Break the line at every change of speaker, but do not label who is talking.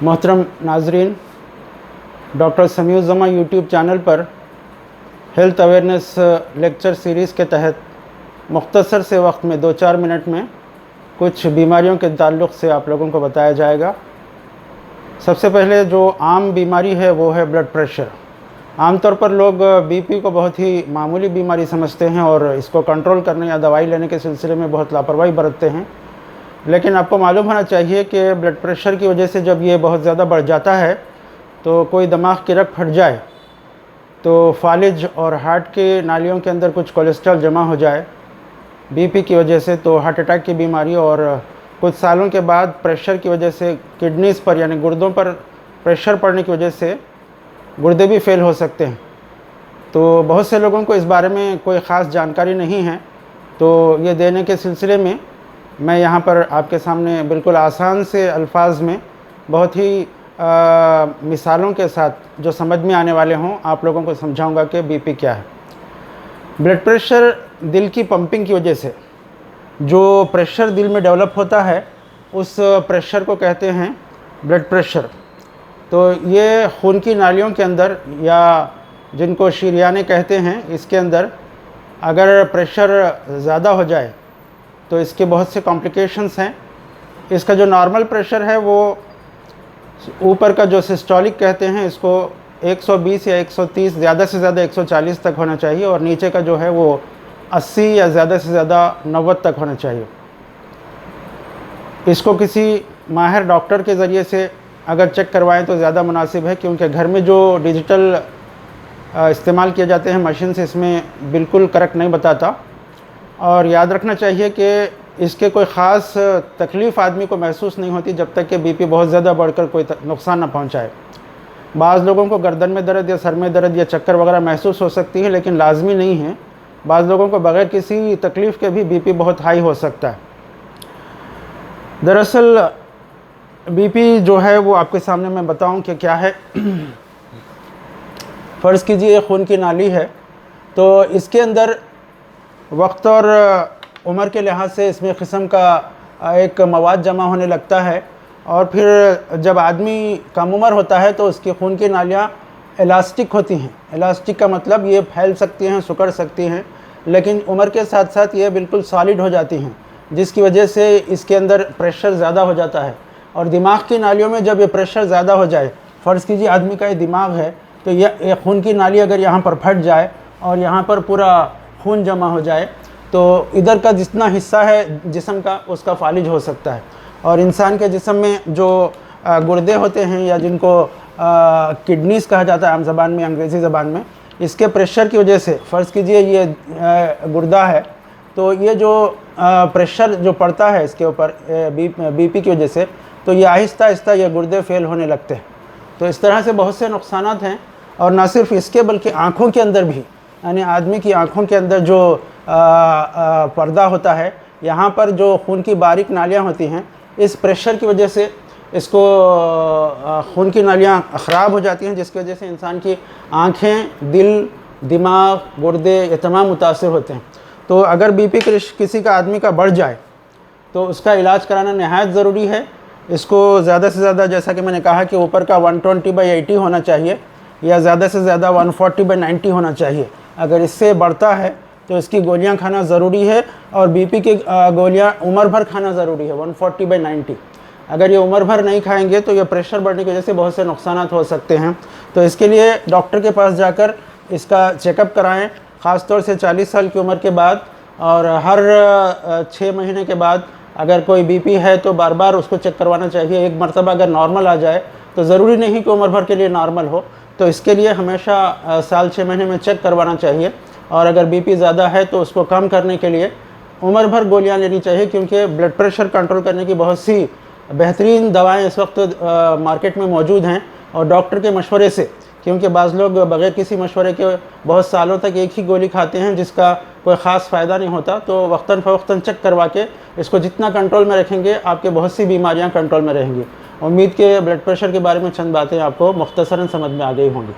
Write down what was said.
मोहतरम नाजरीन, डॉक्टर समी उज़्ज़मान यूट्यूब चैनल पर हेल्थ अवेयरनेस लेक्चर सीरीज़ के तहत मुख्तसर से वक्त में 2-4 मिनट में कुछ बीमारियों के ताल्लुक़ से आप लोगों को बताया जाएगा। सबसे पहले जो आम बीमारी है वो है ब्लड प्रेशर। आमतौर पर लोग बीपी को बहुत ही मामूली बीमारी समझते हैं और इसको कंट्रोल करने या दवाई लेने के सिलसिले में बहुत लापरवाही बरतते हैं। लेकिन आपको मालूम होना चाहिए कि ब्लड प्रेशर की वजह से जब ये बहुत ज़्यादा बढ़ जाता है तो कोई दिमाग की रग फट जाए तो फालिज और हार्ट के नालियों के अंदर कुछ कोलेस्ट्रॉल जमा हो जाए बीपी की वजह से, तो हार्ट अटैक की बीमारी, और कुछ सालों के बाद प्रेशर की वजह से किडनीज़ पर यानी गुर्दों पर प्रेशर पड़ने की वजह से गुर्दे भी फेल हो सकते हैं। तो बहुत से लोगों को इस बारे में कोई ख़ास जानकारी नहीं है, तो ये देने के सिलसिले में मैं यहाँ पर आपके सामने बिल्कुल आसान से अल्फाज में बहुत ही मिसालों के साथ जो समझ में आने वाले हों आप लोगों को समझाऊंगा कि बीपी क्या है। ब्लड प्रेशर दिल की पंपिंग की वजह से जो प्रेशर दिल में डेवलप होता है उस प्रेशर को कहते हैं ब्लड प्रेशर। तो ये खून की नालियों के अंदर या जिनको शरीयाने कहते हैं इसके अंदर अगर प्रेशर ज़्यादा हो जाए तो इसके बहुत से कॉम्प्लिकेशंस हैं। इसका जो नॉर्मल प्रेशर है वो ऊपर का जो सिस्टोलिक कहते हैं इसको 120 या 130, ज़्यादा से ज़्यादा 140 तक होना चाहिए, और नीचे का जो है वो 80 या ज़्यादा से ज़्यादा 90 तक होना चाहिए। इसको किसी माहिर डॉक्टर के ज़रिए से अगर चेक करवाएं तो ज़्यादा मुनासिब है, क्योंकि घर में जो डिजिटल इस्तेमाल किए जाते हैं मशीन से इसमें बिल्कुल करेक्ट नहीं बताता। और याद रखना चाहिए कि इसके कोई ख़ास तकलीफ़ आदमी को महसूस नहीं होती जब तक कि बीपी बहुत ज़्यादा बढ़कर कोई नुकसान ना पहुंचाए। बाज़ लोगों को गर्दन में दर्द या सर में दर्द या चक्कर वगैरह महसूस हो सकती है, लेकिन लाजमी नहीं है। बाज़ लोगों को बग़ैर किसी तकलीफ़ के भी बीपी बहुत हाई हो सकता है। दरअसल बीपी जो है वो आपके सामने मैं बताऊं कि क्या है। फ़र्ज़ कीजिए खून की नाली है, तो इसके अंदर वक्त और उम्र के लिहाज से इसमें किस्म का एक मवाद जमा होने लगता है, और फिर जब आदमी कम उम्र होता है तो उसकी खून की नालियाँ इलास्टिक होती हैं। इलास्टिक का मतलब ये फैल सकती हैं, सिकुड़ सकती हैं, लेकिन उम्र के साथ साथ ये बिल्कुल सॉलिड हो जाती हैं, जिसकी वजह से इसके अंदर प्रेशर ज़्यादा हो जाता है। और दिमाग की नालियों में जब ये प्रेशर ज़्यादा हो जाए, फ़र्ज़ कीजिए आदमी का ये दिमाग है, तो यह खून की नाली अगर यहाँ पर फट जाए और यहाँ पर पूरा खून जमा हो जाए तो इधर का जितना हिस्सा है जिस्म का उसका फालिज हो सकता है। और इंसान के जिस्म में जो गुर्दे होते हैं या जिनको किडनीज़ कहा जाता है आम ज़बान में, अंग्रेज़ी ज़बान में, इसके प्रेशर की वजह से फ़र्ज़ कीजिए ये गुर्दा है, तो ये जो प्रेशर जो पड़ता है इसके ऊपर बीपी की वजह से, तो ये आहिस्ता आहिस्ता ये गुर्दे फेल होने लगते हैं। तो इस तरह से बहुत से नुकसानात हैं। और ना सिर्फ इसके बल्कि आँखों के अंदर भी, यानी आदमी की आँखों के अंदर जो पर्दा होता है, यहाँ पर जो खून की बारीक नालियाँ होती हैं, इस प्रेशर की वजह से इसको खून की नालियाँ ख़राब हो जाती हैं, जिसकी वजह से इंसान की आँखें, दिल, दिमाग, गुर्दे ये तमाम मुतासिर होते हैं। तो अगर बीपी किसी का आदमी का बढ़ जाए तो उसका इलाज कराना नहायत ज़रूरी है। इसको ज़्यादा से ज़्यादा, जैसा कि मैंने कहा कि ऊपर का 120/80 होना चाहिए या ज़्यादा से ज़्यादा 140/90 होना चाहिए। अगर इससे बढ़ता है तो इसकी गोलियां खाना ज़रूरी है, और बीपी की गोलियां उम्र भर खाना ज़रूरी है 140/90। अगर ये उम्र भर नहीं खाएंगे तो ये प्रेशर बढ़ने की वजह से बहुत से नुकसान हो सकते हैं। तो इसके लिए डॉक्टर के पास जाकर इसका चेकअप कराएं, ख़ास तौर से 40 साल की उम्र के बाद, और हर 6 महीने के बाद अगर कोई बीपी है तो बार बार उसको चेक करवाना चाहिए। एक मरतबा अगर नॉर्मल आ जाए तो ज़रूरी नहीं कि उम्र भर के लिए नॉर्मल हो, तो इसके लिए हमेशा साल 6 महीने में चेक करवाना चाहिए। और अगर बीपी ज़्यादा है तो उसको कम करने के लिए उम्र भर गोलियां लेनी चाहिए, क्योंकि ब्लड प्रेशर कंट्रोल करने की बहुत सी बेहतरीन दवाएं इस वक्त मार्केट में मौजूद हैं, और डॉक्टर के मशवरे से, क्योंकि बाज़ लोग बग़ैर किसी मशवरे के बहुत सालों तक एक ही गोली खाते हैं जिसका कोई ख़ास फ़ायदा नहीं होता। तो वक्तन फ़वक्तन चेक करवा के इसको जितना कंट्रोल में रखेंगे आपके बहुत सी बीमारियाँ कंट्रोल में रहेंगी। उम्मीद के ब्लड प्रेशर के बारे में चंद बातें आपको मुख्तसरन समझ में आ गई होंगी।